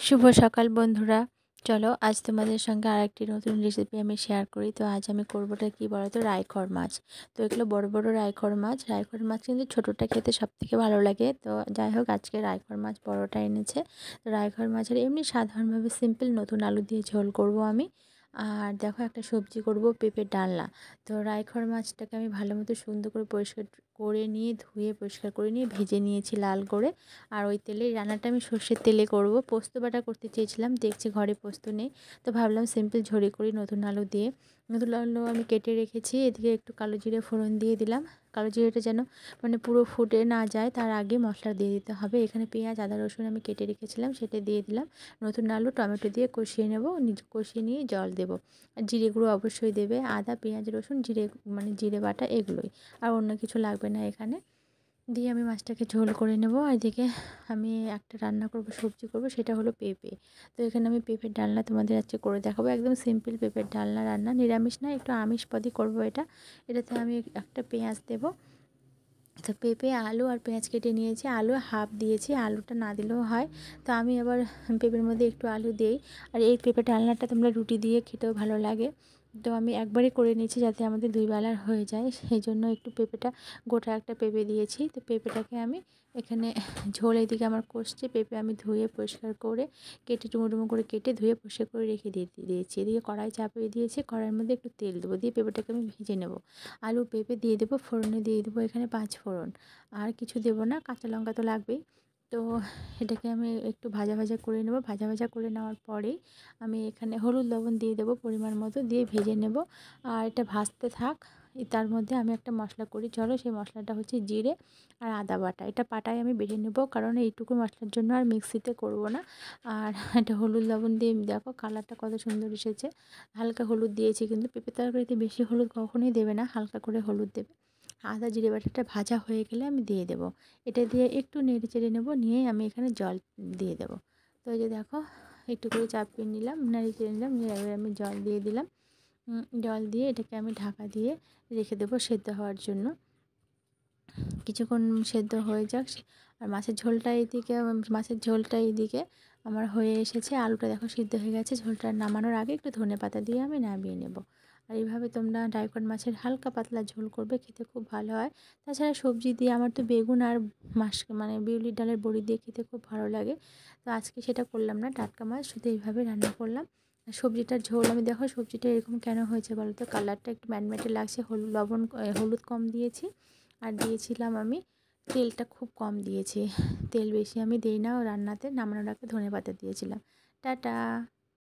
শুভ সকাল বন্ধুরা। চলো আজ তোমাদের সঙ্গে আরেকটি নতুন রেসিপি আমি শেয়ার করি। তো আজ আমি করবোটা কি বলো তো, রাইখর মাছ। তো এগুলো বড় বড় রাইখর মাছ। রাইখর মাছ কিন্তু ছোটোটা খেতে সবথেকে ভালো লাগে। তো যাই হোক, আজকে রাইখর মাছ বড়টা এনেছে। তো রাইখর মাছের এমনি সাধারণভাবে সিম্পল নতুন আলু দিয়ে ঝোল করব আমি। আর দেখো, একটা সবজি করব, পেঁপের ডালনা। তো রাইখর মাছটাকে আমি ভালো মতো সুন্দর করে পরিষ্কার করে নিয়ে, ধুয়ে পরিষ্কার করে নিয়ে ভেজে নিয়েছি লাল করে। আর ওই তেলে রান্নাটা আমি সর্ষের তেলে করব। পোস্ত বাটা করতে চেয়েছিলাম, দেখছি ঘরে পোস্ত নেই। তো ভাবলাম সিম্পল ঝোড়ি করি নতুন আলু দিয়ে। নতুন আলু আমি কেটে রেখেছি। এদিকে একটু কালো জিরে ফোড়ন দিয়ে দিলাম। কালো জিরেটা যেন পুরো ফুটে না যায়, তার আগে মশলা দিয়ে দিতে হবে। এখানে পেঁয়াজ আদা রসুন আমি কেটে রেখেছিলাম, সেটা দিয়ে দিলাম। নতুন আলু টমেটো দিয়ে কষিয়ে নেব। কষিয়ে নিয়ে জল দেব। আর জিরে গুঁড়ো অবশ্যই দেবে। আদা পেঁয়াজ রসুন জিরে, জিরে বাটা এগুলোই। আর অন্য কিছু লাগবে না এখানে। দিয়ে আমি মাছটাকে ঝোল করে নেব। আর এদিকে আমি একটা রান্না করব, সবজি করব, সেটা হলো পেঁপে। তো এখানে আমি পেঁপের ডালনা তোমাদের আজকে করে দেখাবো। একদম সিম্পল পেঁপের ডালনা রান্না, নিরামিষ না, একটু আমিষপদই করব এটা। এটাতে আমি একটা পেঁয়াজ দেব। তো পেঁপে আলু আর পেঁয়াজ কেটে নিয়েছি, আলু হাফ দিয়েছি, আলুটা না দিলেও হয়। তো আমি আবার পেঁপের মধ্যে একটু আলু দিই। আর এই পেঁপে ডালনাটা তোমরা রুটি দিয়ে খেতেও ভালো লাগে। তো আমি একবারই করে নিয়েছি যাতে আমাদের দুই বেলার হয়ে যায়, সেই জন্য একটু পেঁপেটা, গোটা একটা পেঁপে দিয়েছি। তো পেঁপেটাকে আমি এখানে ঝোল এদিকে আমার কষছে। পেঁপে আমি ধুয়ে পরিষ্কার করে কেটে ডুমো ডুমো করে কেটে ধুয়ে পরিষ্কার করে রেখে দিয়েছি। এদিকে কড়াই চাপিয়ে দিয়েছি, কড়াইয়ের মধ্যে একটু তেল দেবো, দিয়ে পেঁপেটাকে আমি ভেজে নেব। আলু পেঁপে দিয়ে দেবো, ফোড়নে দিয়ে দেবো এখানে 5 ফোড়ন। আর কিছু দেবো না, কাঁচা লঙ্কা তো লাগবেই। তো এটাকে আমি একটু ভাজা ভাজা করে নেব। ভাজা ভাজা করে নেওয়ার পরেই আমি এখানে হলুদ লবণ দিয়ে দেবো পরিমাণ মতো, দিয়ে ভেজে নেব। আর এটা ভাজতে থাক। তার মধ্যে আমি একটা মশলা করি, চলো সেই মশলাটা হচ্ছে জিরে আর আদা বাটা। এটা পাটায় আমি বেটে নেব, কারণ এইটুকু মশলার জন্য আর মিক্সিতে করব না। আর এটা হলুদ লবণ দিয়ে দেখো কালারটা কত সুন্দর এসেছে। হালকা হলুদ দিয়েছি, কিন্তু পেঁপে তরকারিতে বেশি হলুদ কখনোই দেবে না, হালকা করে হলুদ দেবে। আদা জিরে বাটাটা ভাজা হয়ে গেলে আমি দিয়ে দেবো। এটা দিয়ে একটু নেড়ে চেড়ে নেবো, নিয়ে আমি এখানে জল দিয়ে দেবো। তো এই যে দেখো, একটু করে চাপিয়ে নিলাম, নেড়ে চেড়ে নিলাম, নিয়ে এবার আমি জল দিয়ে দিলাম। জল দিয়ে এটাকে আমি ঢাকা দিয়ে রেখে দেবো সেদ্ধ হওয়ার জন্য। কিছুক্ষণ সেদ্ধ হয়ে যাক। আর মাছের ঝোলটা এইদিকে আমার হয়ে এসেছে। আলুটা দেখো সিদ্ধ হয়ে গেছে। ঝোলটা নামানোর আগে একটু ধনেপাতা দিয়ে আমি নামিয়ে নেব। আর এইভাবে তোমরা ডাইকন মাছের হালকা পাতলা ঝোল করবে, খেতে খুব ভালো হয়। তাছাড়া সবজি দিয়ে আমার তো বেগুন আর বিউলির ডালের বড়ি দিয়ে খেতে খুব ভালো লাগে। তো আজকে সেটা করলাম না, টাটকা মাছ শুধু এইভাবে রান্না করলাম। আর সবজিটার ঝোল আমি দেখো, সবজিটা এরকম কেন হয়েছে বলো তো, কালারটা একটু ম্যাটম্যাটে লাগছে। হলুদ কম দিয়েছি। আর দিয়েছিলাম আমি তেলটা খুব কম দিয়েছি, তেল বেশি আমি দিই না রান্নাতে। নামানোর আগে ধনেপাতা দিয়েছিলাম। টাটা।